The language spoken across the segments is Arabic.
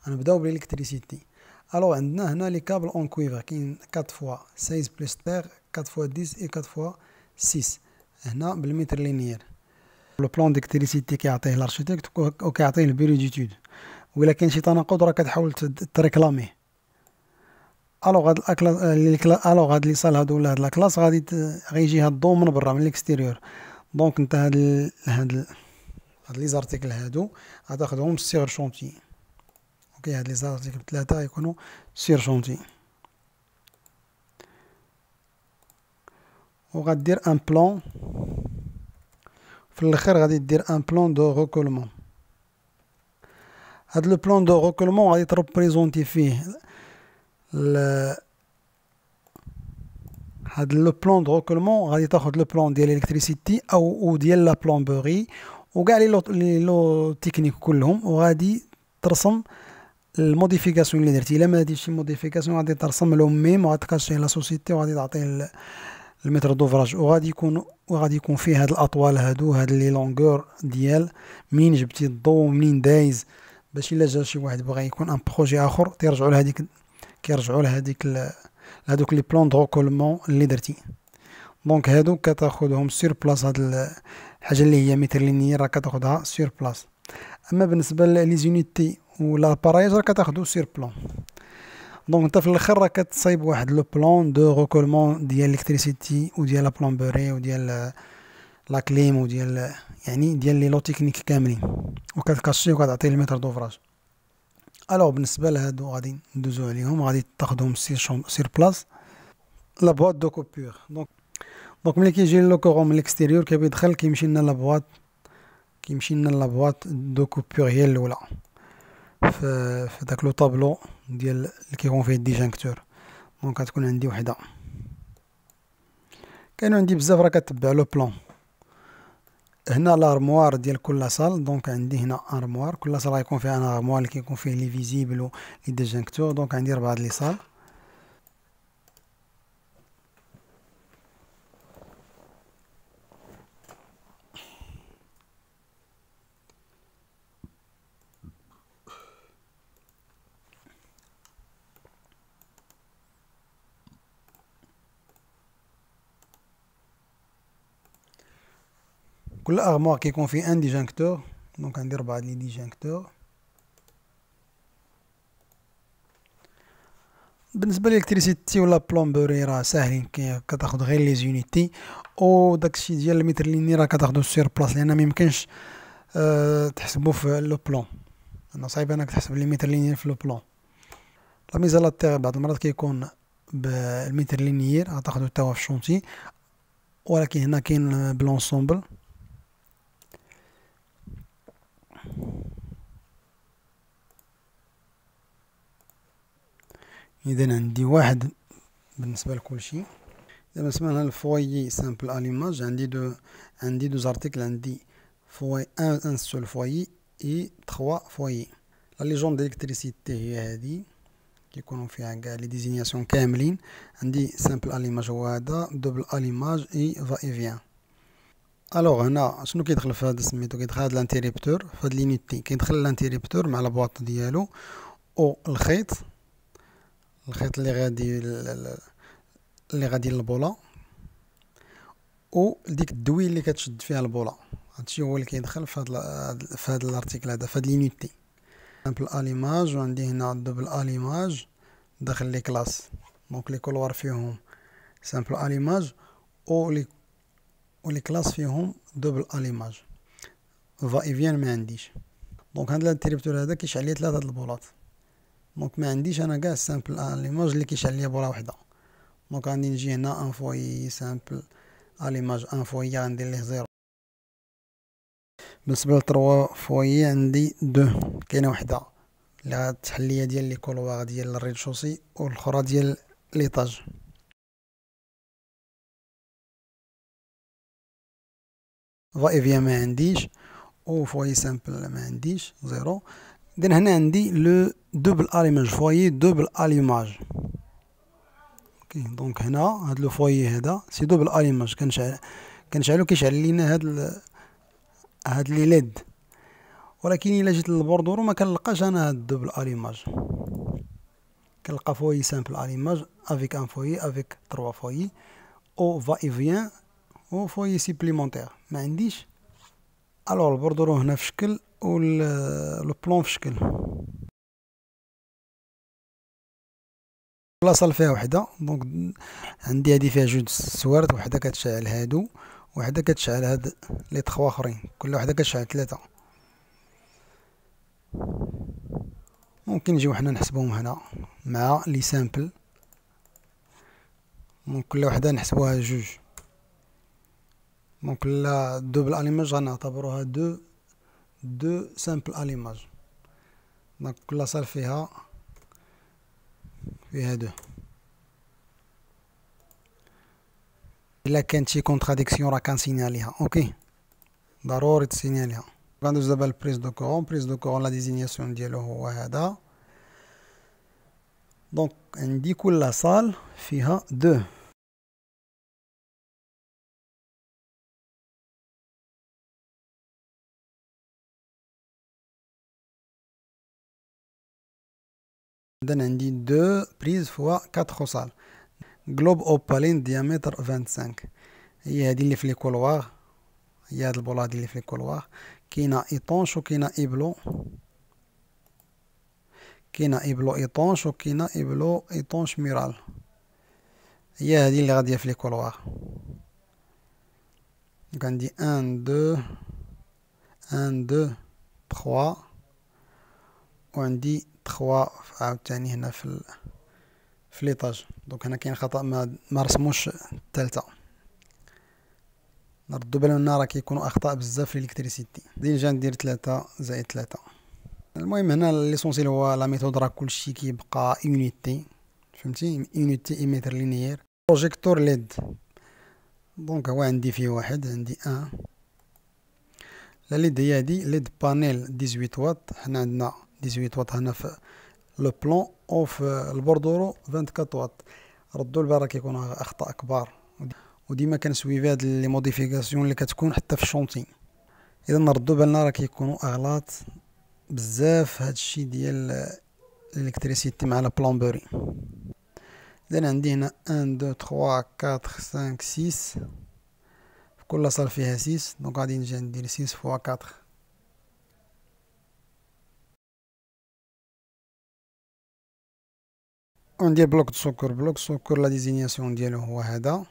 غنبداو بالالكتريسيتي. الوغ عندنا هنا لي كابل اون كويفر، كاين 4 فوا 16 بلس تير، 4 فوا 10 اي 4 فوا 6 هنا بالمتر لينيير. لو بلان ديكتريسيتي كيعطيه لارشيتيكت وكيعطيه البيرو ديتود، وإلا كاين شي تناقض راه كتحاول تريكلاميه. الوغ هاد لي صال هادو ولا هاد لا كلاس غيجي هاد الضو من برا من ليكستيريور. دونك انت هاد لي زارتيكل هادو غتاخدهم سيغ شونتي. اوكي، هاد لي زارتيكل 3 يكونوا سير شونتي، وغدير ان بلان في الاخر. غادي دير ان بلان دو ريكولمون. هاد لو بلان دو ريكولمون غادي تريبريزونتي فيه هاد لو بلان دو ريكولمون. غادي تاخد لو بلان ديال الالكتريسيتي او ديال لا بلومبوري وكاع لي لو تكنيك كلهم، وغادي ترسم الموديفيكاسيون اللي درتي. الا ما درتيش شي موديفيكاسيون غادي ترسم لهم ميم وغتكاشيه لا سوسيتي وغادي تعطيه المتر دوفراج، وغادي يكون فيه هاد الاطوال هادو، هاد لي لونغور ديال منين جبتي الضو منين دايز، باش الا جا شي واحد بغى يكون ان بروجي اخر كيرجعوا لهادوك لي بلان دو ريكولمون اللي درتي. دونك هادو كتاخذهم سير بلاص. هاد الحاجه اللي هي متر لينيير راه كتاخذها سير بلاص. اما بالنسبه لي زونيتي ولا بارياج راه كتاخذو سير بلان. دونك انت في الاخر راه كتصايب واحد لو بلان دو ريكولمون ديال الالكتريسيتي وديال لا بلومبوري وديال لا كليم وديال يعني ديال لي لو تكنيك كاملين، وكتكاشي وكتعطي المتر دوفراج. الوغ بالنسبه لهادو غادي ندوزو عليهم، غادي تاخدهم سير بلاص. لا بواط دو كوبور. دونك ملي كيجي لو كوغون من الاكستيريور كيدخل كيمشي لنا لا بواط دو كوبور هي الاولى في داك لو طابلو ديال اللي كيكون فيه الديجانكتور. دونك غتكون عندي وحده. كاينو عندي بزاف راه كتبع لو بلان. هنا لارموار ديال كل صال. دونك عندي هنا ارموار، كل صال غيكون فيها ان ارموار اللي كيكون فيه لي فيزيبل و لي ديجانكتور. دونك عندي 4 لي صال. كل ارموار كيكون فيه ان ديجانكتور. دونك عندي 4 لي ديجانكتور. بالنسبه للالكتريسيتي ولا بلومبوري راه ساهلين، كتاخد غير لي زونيتي، و داكشي ديال المتر ليني راه كتاخدو سير بلاص، لان ميمكنش تحسبو في لو بلان. انا صعيب انك تحسب لي متر لينيير في لو بلان. لا ميزالاتير بعض المرات كيكون بالمتر لينيير غتاخدو توا في الشونتي، ولكن هنا كاين بلونسومبل. اذا عندي واحد بالنسبه لكلشي. بالنسبه لنا الفوايي سامبل اليماج عندي دو زارتيكل. عندي فواي ان سول فوايي اي 3 فوايي. لا ليجوند ديليكتريسيتي هي هادي كيكونوا فيها كاع لي ديزينياسيون كاملين. عندي سامبل اليماج هو هذا، دوبل اليماج اي فا اي فيان. الوغ هنا شنو كيدخل في هذا سميتو؟ كيدخل هذا الانتيريبتور في هاد لينيتي، كيدخل الانتيريبتور مع البواط ديالو او الخيط اللي غادي للبولا، و ديك الدوي اللي كتشد فيها البولا. هادشي هو اللي كيدخل في هاد الارتيكل هذا في هاد لينيتي. سامبل اليماج، وعندي هنا دوبل اليماج داخل لي كلاس. دونك لي كولوار فيهم سامبل اليماج و لي كلاس فيهم دوبل اليماج. فا اي فيان ما عنديش. دونك هاد الانتريبتور هذا كيشعل لي 3 د البولات. دونك ما عنديش انا كاع سامبل اليماج اللي كيشعل لي بولا وحده. دونك غادي نجي هنا ان فوي سامبل اليماج ان فوي غندير ليه 0. بالنسبه ل 3 فوي عندي 2، كاينه وحده اللي غتحل ليا ديال لي كولوار ديال الريد شوسي والاخرى ديال ليطاج. فا اي فيان ما عنديش، او فوي سامبل ما عنديش 0. اذا هنا عندي لو دوبل اليماج، فوي دوبل اليماج. اوكي، دونك هنا هاد لو فوي هذا سي دوبل اليماج، كنشعلو كيشعل لينا هاد لي ليد. ولكن الا جيت للبوردورو ما كنلقاش انا هاد الدوبل اليماج، كنلقى فوي سامبل اليماج افيك ان فوي افيك 3 فوي او فا اي فيان او فوي سيبليمونتير، ما عنديش. الوغ البوردورو هنا في شكل و لو بلون في شكل. البلاصه اللي فيها وحده، دونك عندي هادي فيها جوج سوارت، وحده كتشعل هادو وحده كتشعل هاد لي تخوا اخرين، كل وحده كتشعل 3. ممكن نجيو حنا نحسبوهم هنا مع لي سامبل، دونك كل وحده نحسبوها جوج. دونك لا دوبل اليماج غنعتبروها دو سامبل اليماج. دونك كل صال فيها دو. الا كانت شي كونتراديكسيون راه كنسيناليها، اوكي ضروري تسيناليها. غندوز دابا لبريز دو كورون. بريز دو كورون لا ديزينياسيون ديالو هو هذا. دونك عندي كل صال فيها دو. إذن عندي دو بريز فوا 4 صال. جلوب اوبالين ديامتر 25، هي هادي اللي في لي كولوار، هي هاد البولا هادي اللي في لي كولوار. كاينه ايطونش وكاينه ايبلو، كاينه ايبلو ايطونش وكاينه ايبلو ايطونش ميرال، هي هادي اللي غاديه في لي كولوار. دونك عندي 1 2 3 وعندي 3 عاوتاني هنا في ليطاج. دونك هنا كاين خطأ، ما رسموش الثالثة. نردو بالنا راه كيكونوا اخطاء بزاف في الالكتريسيتي. ديجا ندير 3 زائد 3. المهم هنا ليسونسيال هو لا ميثود، راه كلشي كيبقى يونيتي، فهمتي، يونيتي ايميتر لينيير. بروجيكتور ليد، دونك هو عندي فيه واحد، عندي لا ليد هي هادي ليد بانيل 18 واط. حنا عندنا 18 واط هنا في لو بلون، او في البوردورو 24 واط. ردوا البال راه كيكونوا اخطاء كبار، وديما كنسويفي هاد لي موديفيكاسيون اللي كتكون حتى في الشونتي. اذا نردوا بالنا راه كيكونوا اغلاط بزاف هادشي ديال الالكتريسيتي مع لا بلومبوري. اذا عندي هنا 1 2 3 4 5 6، في كل صال فيها 6، دونك غادي نجي ندير 6 فوا 4. وندير بلوك دو سكر. بلوك سكر لا ديزينياسيون ديالو هو هذا.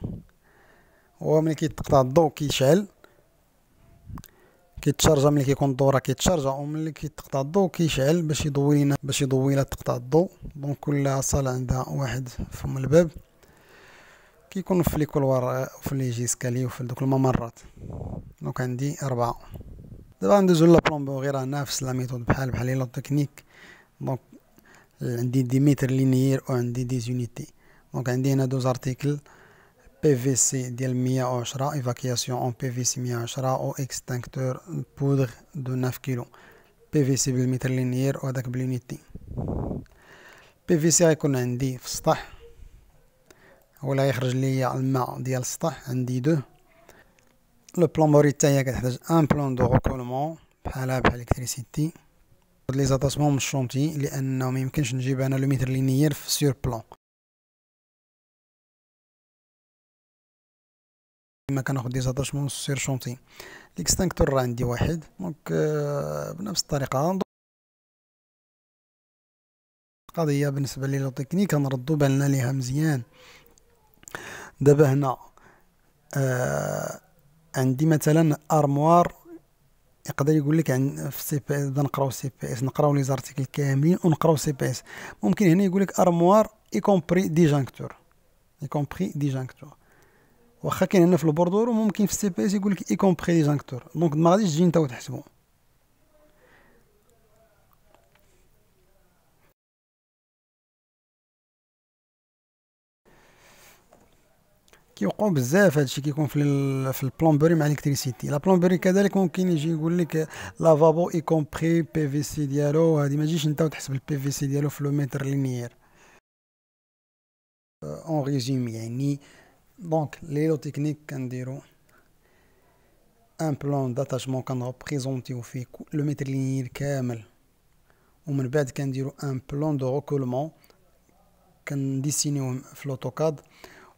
هو ملي كيتقطع الضوء كيشعل، كيتشارجا ملي كيكون الضوء راه كيتشارجا، وملي كيتقطع الضوء كيشعل باش يضوي لينا، باش يضوي لنا تقطع الضوء. دونك كل صاله عندها واحد فم الباب، كيكون في لي كولوار وفي لي جيسكالي وفي دوك الممرات. دونك عندي 4. دابا ندوزو لا بلومبوغي، راه نفس لا ميثود بحال لي لو تكنيك. دونك عندي دي متر لينيير وعندي دي زونيتي. دونك عندي هنا دوز ارتيكل بي في سي ديال 110، ايفاكياسيون اون بي في سي 110، او اكستانكتور بودغ دو 9 كيلو. بي في سي بالمتر لينيير وهداك باليونيتي. بي في سي غيكون عندي في السطح، هو اللي غيخرج ليا الماء ديال السطح. عندي 2. لو بلومبوري حتى هي كتحتاج ان بلون دو روكولمون بحال الكتريسيتي. لي زاتاسمون من الشونتي، لانه ميمكنش نجيب انا لو متر لينيير في سور بلون، كما كناخد دي زاتاشمون سير شونتي. ليكستانكتور راه عندي واحد. دونك بنفس الطريقه قضيه بالنسبه لي لو تكنيك غنردو بالنا ليها مزيان. دابا هنا عندي مثلا ارموار، يقدر يقول لك عن في سي بي اس. بدا نقراو سي بي اس، نقراو لي زارتيكل كاملين ونقراو سي بي اس. ممكن هنا يقول لك ارموار اي كومبري ديجانكتور، اي كومبري ديجانكتور. واخا كاين هنا في البوردور، وممكن في السي بي اس يقول لك اي كومبري ديجانكتور. دونك ما غاديش تجي نتا وتحسبو. كيوقعوا بزاف هادشي، كيكون في البلومبري مع الكتريسيتي. لا بلومبري كذلك ممكن يجي يقول لك لافابو اي كومبري بي في سي ديالو. هادي ما تجيش نتا وتحسب البي في سي ديالو في لو متر لينيير. اون ريزومي يعني، دونك لي لو تكنيك كنديرو ان بلان داتاشمون كنغوبريزونتيو فيه لو متر لينيير كامل، ومن بعد كنديرو ان بلان دو ريكولمون كنديسينيوه في لوتوكاد،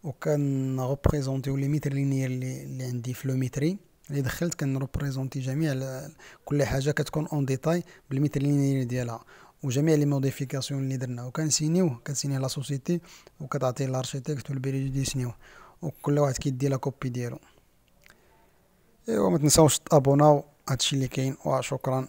وكنغوبريزونتيو لي متر لينيير اللي عندي في لو متري اللي دخلت. كنريبريزونتي جميع كل حاجه كتكون اون ديتاي بالمتر لينيير ديالها، وجميع لي موديفيكاسيون اللي درنا، وكنسينيوه كتسيني لا سوسيتي وكتعطيه لارشيتيكت والبيريد يسنيوه، وكل واحد كيدي لا كوبي ديالو. ايوا ما تنساوش تابوناو، هادشي اللي كاين، وشكرا.